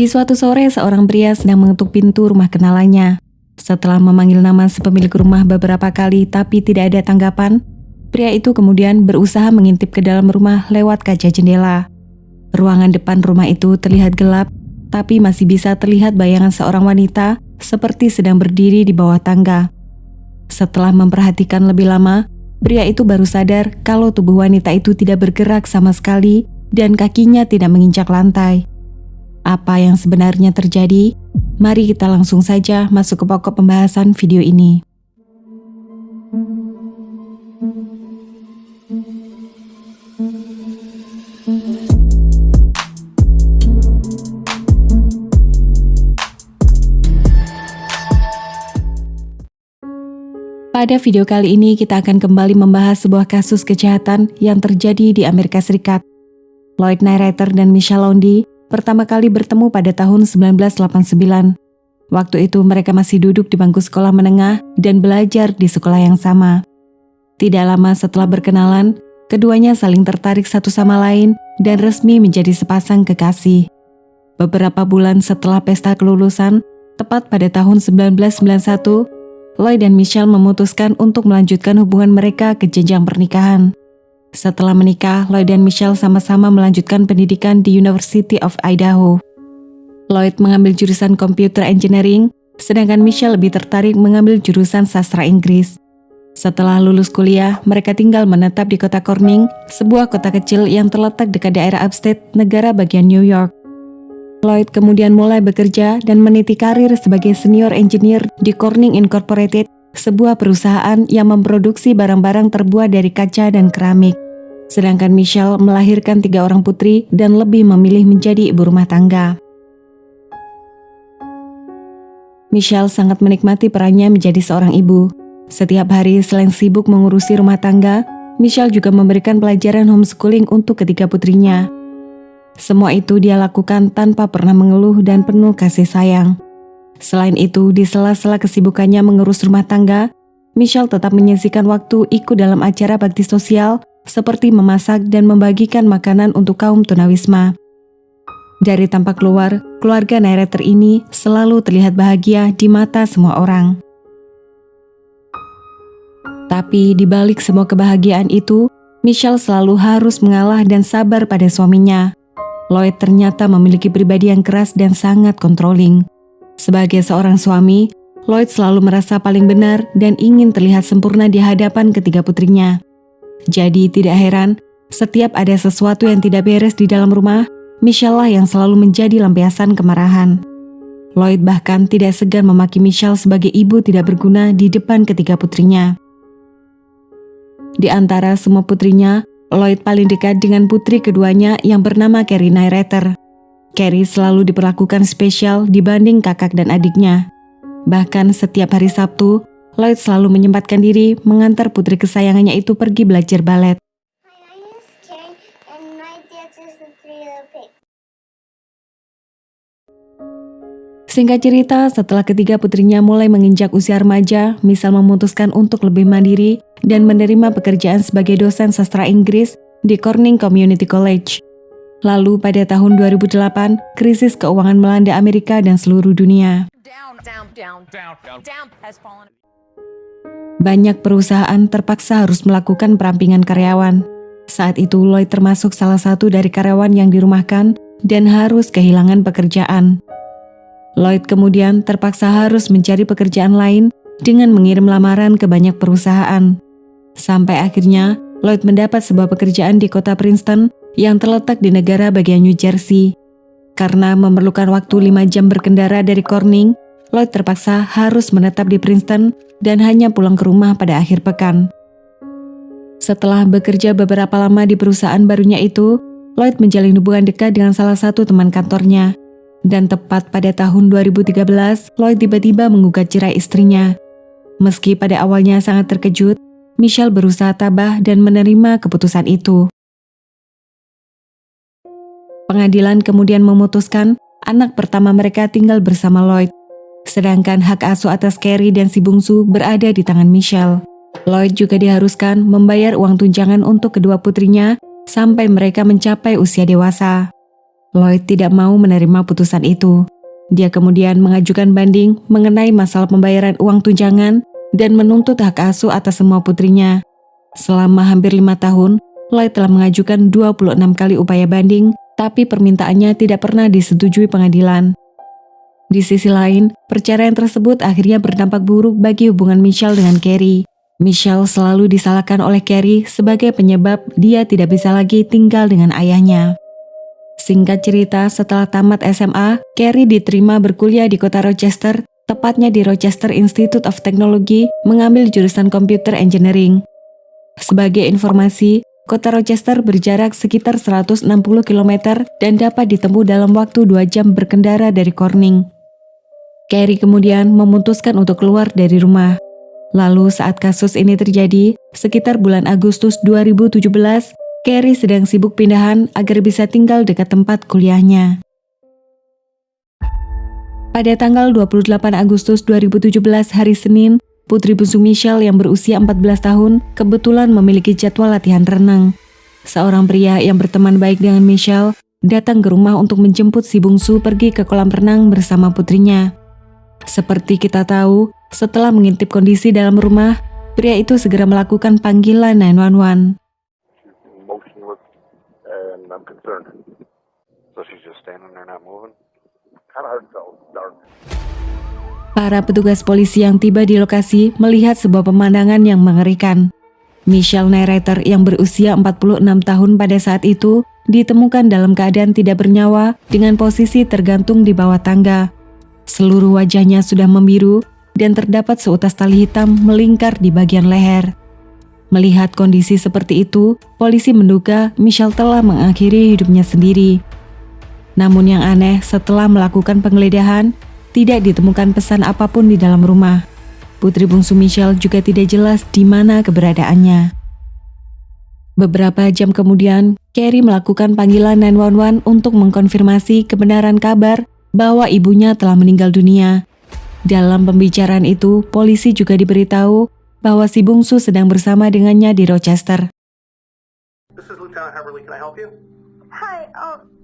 Di suatu sore, seorang pria sedang mengetuk pintu rumah kenalannya. Setelah memanggil nama si pemilik rumah beberapa kali tapi tidak ada tanggapan, pria itu kemudian berusaha mengintip ke dalam rumah lewat kaca jendela. Ruangan depan rumah itu terlihat gelap, tapi masih bisa terlihat bayangan seorang wanita seperti sedang berdiri di bawah tangga. Setelah memperhatikan lebih lama, pria itu baru sadar kalau tubuh wanita itu tidak bergerak sama sekali dan kakinya tidak menginjak lantai. Apa yang sebenarnya terjadi? Mari kita langsung saja masuk ke pokok pembahasan video ini. Pada video kali ini kita akan kembali membahas sebuah kasus kejahatan yang terjadi di Amerika Serikat. Lloyd Narrator dan Michelle Lowndes pertama kali bertemu pada tahun 1989. Waktu itu mereka masih duduk di bangku sekolah menengah dan belajar di sekolah yang sama. Tidak lama setelah berkenalan, keduanya saling tertarik satu sama lain dan resmi menjadi sepasang kekasih. Beberapa bulan setelah pesta kelulusan, tepat pada tahun 1991, Lloyd dan Michelle memutuskan untuk melanjutkan hubungan mereka ke jenjang pernikahan. Setelah menikah, Lloyd dan Michelle sama-sama melanjutkan pendidikan di University of Idaho. Lloyd mengambil jurusan Computer Engineering, sedangkan Michelle lebih tertarik mengambil jurusan sastra Inggris. Setelah lulus kuliah, mereka tinggal menetap di kota Corning, sebuah kota kecil yang terletak dekat daerah upstate, negara bagian New York. Lloyd kemudian mulai bekerja dan meniti karir sebagai senior engineer di Corning Incorporated, sebuah perusahaan yang memproduksi barang-barang terbuat dari kaca dan keramik. Sedangkan Michelle melahirkan 3 orang putri dan lebih memilih menjadi ibu rumah tangga. Michelle sangat menikmati perannya menjadi seorang ibu. Setiap hari selain sibuk mengurusi rumah tangga, Michelle juga memberikan pelajaran homeschooling untuk ketiga putrinya. Semua itu dia lakukan tanpa pernah mengeluh dan penuh kasih sayang. Selain itu, di sela-sela kesibukannya mengurus rumah tangga, Michelle tetap menyisihkan waktu ikut dalam acara bakti sosial seperti memasak dan membagikan makanan untuk kaum tunawisma. Dari tampak luar, keluarga Narrator ini selalu terlihat bahagia di mata semua orang. Tapi di balik semua kebahagiaan itu, Michelle selalu harus mengalah dan sabar pada suaminya. Lloyd ternyata memiliki pribadi yang keras dan sangat controlling. Sebagai seorang suami, Lloyd selalu merasa paling benar dan ingin terlihat sempurna di hadapan ketiga putrinya. Jadi tidak heran, setiap ada sesuatu yang tidak beres di dalam rumah, Michelle lah yang selalu menjadi lampiasan kemarahan. Lloyd bahkan tidak segan memaki Michelle sebagai ibu tidak berguna di depan ketiga putrinya. Di antara semua putrinya, Lloyd paling dekat dengan putri keduanya yang bernama Carrie Narrator. Carrie selalu diperlakukan spesial dibanding kakak dan adiknya. Bahkan setiap hari Sabtu, Lloyd selalu menyempatkan diri mengantar putri kesayangannya itu pergi belajar balet. Singkat cerita, setelah ketiga putrinya mulai menginjak usia remaja, Michelle memutuskan untuk lebih mandiri dan menerima pekerjaan sebagai dosen sastra Inggris di Corning Community College. Lalu pada tahun 2008, krisis keuangan melanda Amerika dan seluruh dunia. Banyak perusahaan terpaksa harus melakukan perampingan karyawan. Saat itu Lloyd termasuk salah satu dari karyawan yang dirumahkan dan harus kehilangan pekerjaan. Lloyd kemudian terpaksa harus mencari pekerjaan lain dengan mengirim lamaran ke banyak perusahaan. Sampai akhirnya Lloyd mendapat sebuah pekerjaan di kota Princeton yang terletak di negara bagian New Jersey. Karena memerlukan waktu 5 jam berkendara dari Corning, Lloyd terpaksa harus menetap di Princeton dan hanya pulang ke rumah pada akhir pekan. Setelah bekerja beberapa lama di perusahaan barunya itu, Lloyd menjalin hubungan dekat dengan salah satu teman kantornya. Dan tepat pada tahun 2013, Lloyd tiba-tiba menggugat cerai istrinya. Meski pada awalnya sangat terkejut, Michelle berusaha tabah dan menerima keputusan itu. Pengadilan kemudian memutuskan anak pertama mereka tinggal bersama Lloyd. Sedangkan hak asuh atas Carrie dan si bungsu berada di tangan Michelle. Lloyd juga diharuskan membayar uang tunjangan untuk kedua putrinya sampai mereka mencapai usia dewasa. Lloyd tidak mau menerima putusan itu. Dia kemudian mengajukan banding mengenai masalah pembayaran uang tunjangan dan menuntut hak asuh atas semua putrinya. Selama hampir 5 tahun, Lloyd telah mengajukan 26 kali upaya banding, tapi permintaannya tidak pernah disetujui pengadilan. Di sisi lain, perceraian tersebut akhirnya berdampak buruk bagi hubungan Michelle dengan Carrie. Michelle selalu disalahkan oleh Carrie sebagai penyebab dia tidak bisa lagi tinggal dengan ayahnya. Singkat cerita, setelah tamat SMA, Carrie diterima berkuliah di kota Rochester, tepatnya di Rochester Institute of Technology, mengambil jurusan Computer Engineering. Sebagai informasi, kota Rochester berjarak sekitar 160 km dan dapat ditempuh dalam waktu 2 jam berkendara dari Corning. Carrie kemudian memutuskan untuk keluar dari rumah. Lalu saat kasus ini terjadi, sekitar bulan Agustus 2017, Carrie sedang sibuk pindahan agar bisa tinggal dekat tempat kuliahnya. Pada tanggal 28 Agustus 2017 hari Senin, putri bungsu Michelle yang berusia 14 tahun kebetulan memiliki jadwal latihan renang. Seorang pria yang berteman baik dengan Michelle datang ke rumah untuk menjemput si bungsu pergi ke kolam renang bersama putrinya. Seperti kita tahu, setelah mengintip kondisi dalam rumah, pria itu segera melakukan panggilan 911. I'm concerned. So she's just standing there not moving? Kind of hard to tell. Dark. Para petugas polisi yang tiba di lokasi melihat sebuah pemandangan yang mengerikan. Michelle Narrator yang berusia 46 tahun pada saat itu ditemukan dalam keadaan tidak bernyawa dengan posisi tergantung di bawah tangga. Seluruh wajahnya sudah membiru dan terdapat seutas tali hitam melingkar di bagian leher. Melihat kondisi seperti itu, polisi menduga Michelle telah mengakhiri hidupnya sendiri. Namun yang aneh, setelah melakukan penggeledahan, tidak ditemukan pesan apapun di dalam rumah. Putri bungsu Michelle juga tidak jelas di mana keberadaannya. Beberapa jam kemudian, Carrie melakukan panggilan 911 untuk mengkonfirmasi kebenaran kabar bahwa ibunya telah meninggal dunia. Dalam pembicaraan itu, polisi juga diberitahu bahwa si bungsu sedang bersama dengannya di Rochester. This is Lieutenant Heverly. Can I help you? Hi,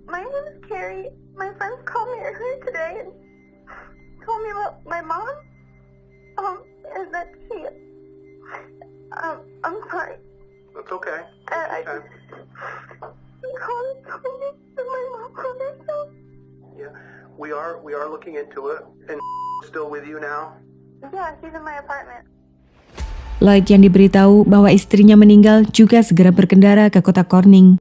my name is Carrie. My friends called me earlier today and told me about my mom. And that she, I'm sorry. That's okay. They called and told me that my mom killed herself. Yeah, we are looking into it. And still with you now? Yeah, she's in my apartment. Lloyd yang diberitahu bahwa istrinya meninggal juga segera berkendara ke kota Corning.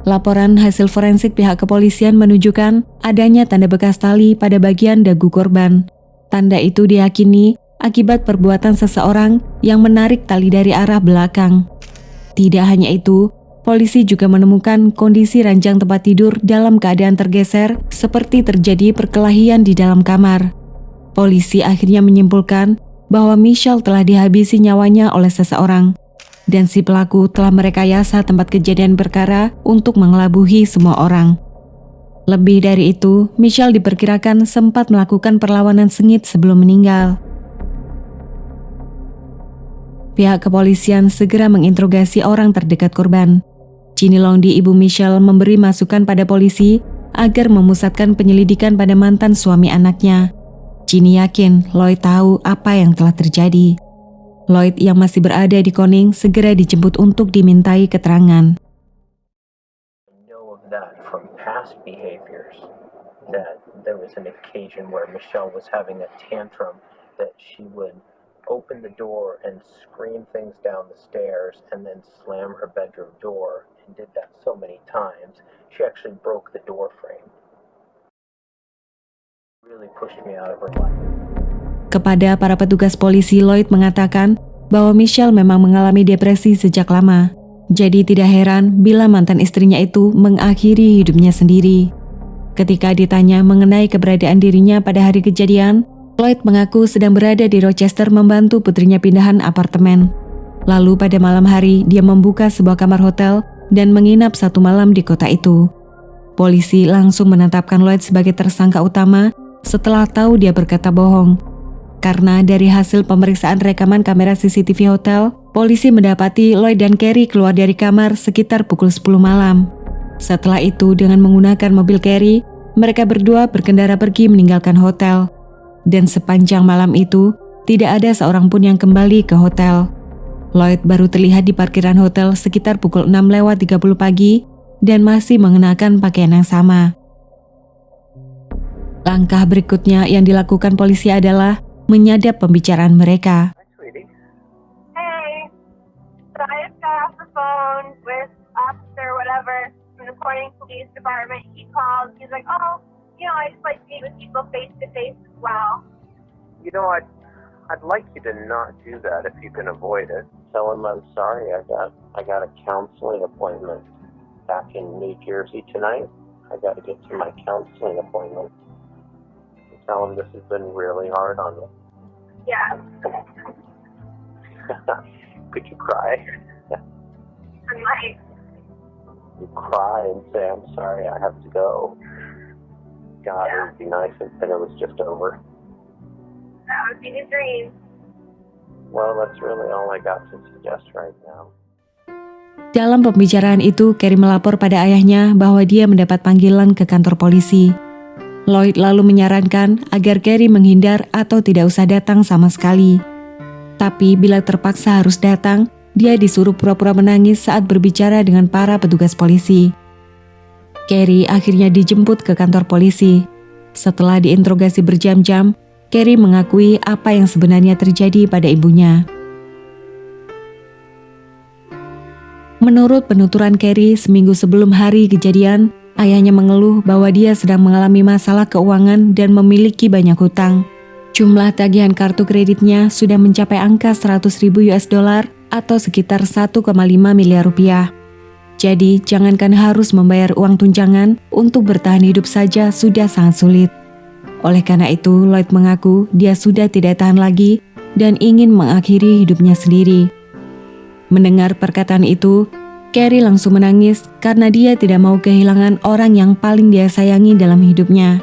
Laporan hasil forensik pihak kepolisian menunjukkan adanya tanda bekas tali pada bagian dagu korban. Tanda itu diyakini akibat perbuatan seseorang yang menarik tali dari arah belakang. Tidak hanya itu, polisi juga menemukan kondisi ranjang tempat tidur dalam keadaan tergeser seperti terjadi perkelahian di dalam kamar. Polisi akhirnya menyimpulkan bahwa Michelle telah dihabisi nyawanya oleh seseorang, dan si pelaku telah merekayasa tempat kejadian perkara untuk mengelabuhi semua orang. Lebih dari itu, Michelle diperkirakan sempat melakukan perlawanan sengit sebelum meninggal. Pihak kepolisian segera menginterogasi orang terdekat korban. Ginny Londi, ibu Michelle, memberi masukan pada polisi agar memusatkan penyelidikan pada mantan suami anaknya. Ginny yakin Lloyd tahu apa yang telah terjadi. Lloyd yang masih berada di Corning segera dijemput untuk dimintai keterangan. Know of that from past behaviors, that there was an occasion where Michelle was having a tantrum, that she would open the door and scream things down the stairs and then slam her bedroom door, and did that so many times, she actually broke the door frame. Really pushed me out of her life. Kepada para petugas polisi, Lloyd mengatakan bahwa Michelle memang mengalami depresi sejak lama. Jadi tidak heran bila mantan istrinya itu mengakhiri hidupnya sendiri. Ketika ditanya mengenai keberadaan dirinya pada hari kejadian, Lloyd mengaku sedang berada di Rochester membantu putrinya pindahan apartemen. Lalu pada malam hari dia membuka sebuah kamar hotel dan menginap 1 malam di kota itu. Polisi langsung menetapkan Lloyd sebagai tersangka utama setelah tahu dia berkata bohong. Karena dari hasil pemeriksaan rekaman kamera CCTV hotel, polisi mendapati Lloyd dan Carrie keluar dari kamar sekitar pukul 10 malam. Setelah itu dengan menggunakan mobil Carrie, mereka berdua berkendara pergi meninggalkan hotel. Dan sepanjang malam itu, tidak ada seorang pun yang kembali ke hotel. Lloyd baru terlihat di parkiran hotel sekitar pukul 6:30 pagi dan masih mengenakan pakaian yang sama. Langkah berikutnya yang dilakukan polisi adalah menyadap pembicaraan mereka. Hi, sweetie. Hey, so I just got off the phone with officer whatever from the Corning Police Department. He called. He's like, oh, I just like to meet with people face to face as well. I'd like you to not do that if you can avoid it. Tell him I'm sorry. I got a counseling appointment back in New Jersey tonight. I got to get to my counseling appointment. Tell him this has been really hard on me. Yeah, Could you cry? I'm like, You cry and say, I'm sorry, I have to go. God, it would be nice if it was just over. that would be the dream. Well, that's really all I got to suggest right now. Dalam pembicaraan itu, Carrie melapor pada ayahnya bahwa dia mendapat panggilan ke kantor polisi. Lloyd lalu menyarankan agar Carrie menghindar atau tidak usah datang sama sekali. Tapi bila terpaksa harus datang, dia disuruh pura-pura menangis saat berbicara dengan para petugas polisi. Carrie akhirnya dijemput ke kantor polisi. Setelah diinterogasi berjam-jam, Carrie mengakui apa yang sebenarnya terjadi pada ibunya. Menurut penuturan Carrie, seminggu sebelum hari kejadian, ayahnya mengeluh bahwa dia sedang mengalami masalah keuangan dan memiliki banyak hutang. Jumlah tagihan kartu kreditnya sudah mencapai angka $100.000 atau sekitar 1,5 miliar rupiah. Jadi, jangankan harus membayar uang tunjangan, untuk bertahan hidup saja sudah sangat sulit. Oleh karena itu, Lloyd mengaku dia sudah tidak tahan lagi dan ingin mengakhiri hidupnya sendiri. Mendengar perkataan itu, Carrie langsung menangis karena dia tidak mau kehilangan orang yang paling dia sayangi dalam hidupnya.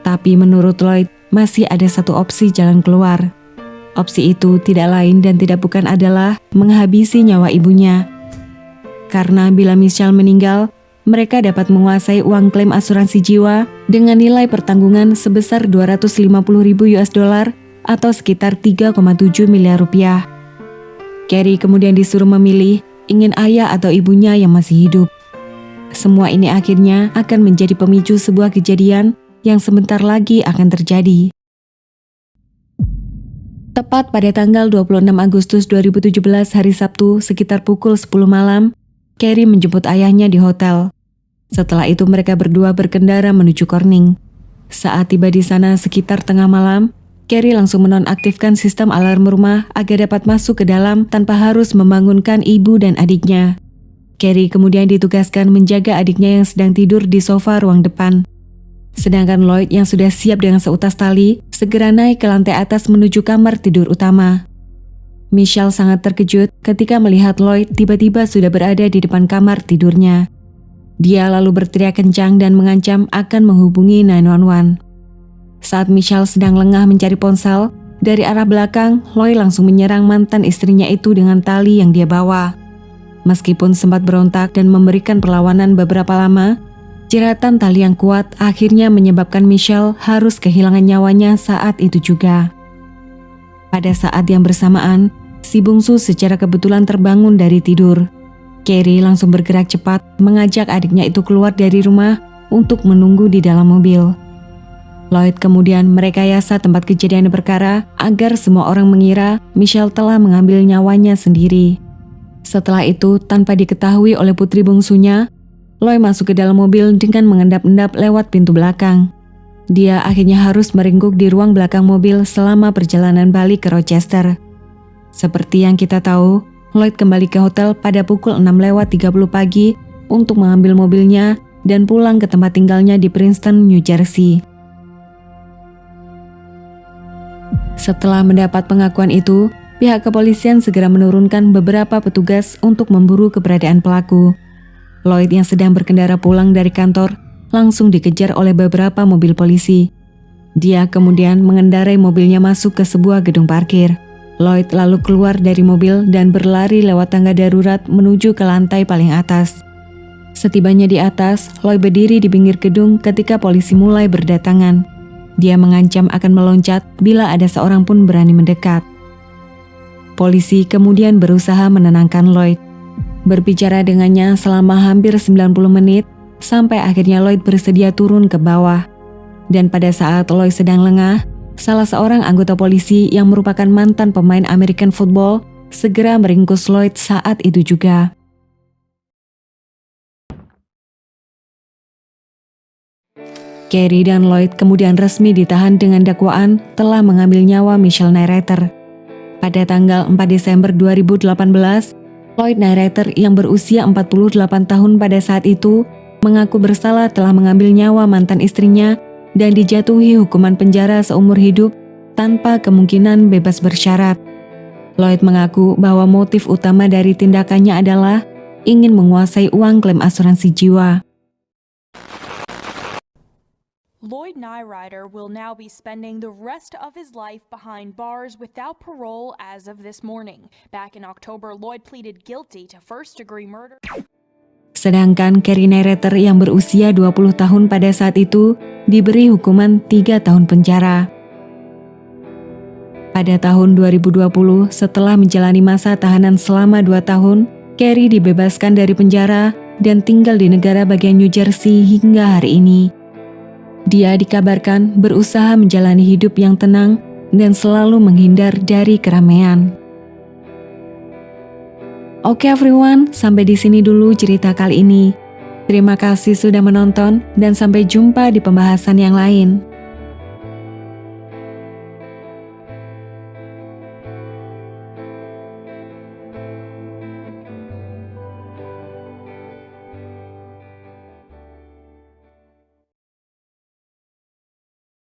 Tapi menurut Lloyd, masih ada satu opsi jalan keluar. Opsi itu tidak lain dan tidak bukan adalah menghabisi nyawa ibunya. Karena bila Michelle meninggal, mereka dapat menguasai uang klaim asuransi jiwa dengan nilai pertanggungan sebesar $250.000 atau sekitar 3,7 miliar rupiah. Carrie kemudian disuruh memilih ingin ayah atau ibunya yang masih hidup. Semua ini akhirnya akan menjadi pemicu sebuah kejadian yang sebentar lagi akan terjadi. Tepat pada tanggal 26 Agustus 2017 hari Sabtu sekitar pukul 10 malam, Carrie menjemput ayahnya di hotel. Setelah itu mereka berdua berkendara menuju Corning. Saat tiba di sana sekitar tengah malam, Carrie langsung menonaktifkan sistem alarm rumah agar dapat masuk ke dalam tanpa harus membangunkan ibu dan adiknya. Carrie kemudian ditugaskan menjaga adiknya yang sedang tidur di sofa ruang depan. Sedangkan Lloyd yang sudah siap dengan seutas tali, segera naik ke lantai atas menuju kamar tidur utama. Michelle sangat terkejut ketika melihat Lloyd tiba-tiba sudah berada di depan kamar tidurnya. Dia lalu berteriak kencang dan mengancam akan menghubungi 911. Saat Michelle sedang lengah mencari ponsel, dari arah belakang, Lloyd langsung menyerang mantan istrinya itu dengan tali yang dia bawa. Meskipun sempat berontak dan memberikan perlawanan beberapa lama, jeratan tali yang kuat akhirnya menyebabkan Michelle harus kehilangan nyawanya saat itu juga. Pada saat yang bersamaan, si bungsu secara kebetulan terbangun dari tidur. Carrie langsung bergerak cepat mengajak adiknya itu keluar dari rumah untuk menunggu di dalam mobil. Lloyd kemudian merekayasa tempat kejadian perkara agar semua orang mengira Michelle telah mengambil nyawanya sendiri. Setelah itu, tanpa diketahui oleh putri bungsunya, Lloyd masuk ke dalam mobil dengan mengendap-endap lewat pintu belakang. Dia akhirnya harus meringkuk di ruang belakang mobil selama perjalanan balik ke Rochester. Seperti yang kita tahu, Lloyd kembali ke hotel pada pukul 6:30 pagi untuk mengambil mobilnya dan pulang ke tempat tinggalnya di Princeton, New Jersey. Setelah mendapat pengakuan itu, pihak kepolisian segera menurunkan beberapa petugas untuk memburu keberadaan pelaku. Lloyd yang sedang berkendara pulang dari kantor langsung dikejar oleh beberapa mobil polisi. Dia kemudian mengendarai mobilnya masuk ke sebuah gedung parkir. Lloyd lalu keluar dari mobil dan berlari lewat tangga darurat menuju ke lantai paling atas. Setibanya di atas, Lloyd berdiri di pinggir gedung ketika polisi mulai berdatangan. Dia mengancam akan meloncat bila ada seorang pun berani mendekat. Polisi kemudian berusaha menenangkan Lloyd. Berbicara dengannya selama hampir 90 menit, sampai akhirnya Lloyd bersedia turun ke bawah. Dan pada saat Lloyd sedang lengah, salah seorang anggota polisi yang merupakan mantan pemain American football segera meringkus Lloyd saat itu juga. Carrie dan Lloyd kemudian resmi ditahan dengan dakwaan telah mengambil nyawa Michelle Narrator. Pada tanggal 4 Desember 2018, Lloyd Narrator yang berusia 48 tahun pada saat itu mengaku bersalah telah mengambil nyawa mantan istrinya dan dijatuhi hukuman penjara seumur hidup tanpa kemungkinan bebas bersyarat. Lloyd mengaku bahwa motif utama dari tindakannya adalah ingin menguasai uang klaim asuransi jiwa. Lloyd Nyrider will now be spending the rest of his life behind bars without parole as of this morning. Back in October, Lloyd pleaded guilty to first-degree murder. Sedangkan Carrie Narrator yang berusia 20 tahun pada saat itu diberi hukuman 3 tahun penjara. Pada tahun 2020, setelah menjalani masa tahanan selama 2 tahun, Carrie dibebaskan dari penjara dan tinggal di negara bagian New Jersey hingga hari ini. Dia dikabarkan berusaha menjalani hidup yang tenang dan selalu menghindar dari keramaian. Oke everyone, sampai di sini dulu cerita kali ini. Terima kasih sudah menonton dan sampai jumpa di pembahasan yang lain.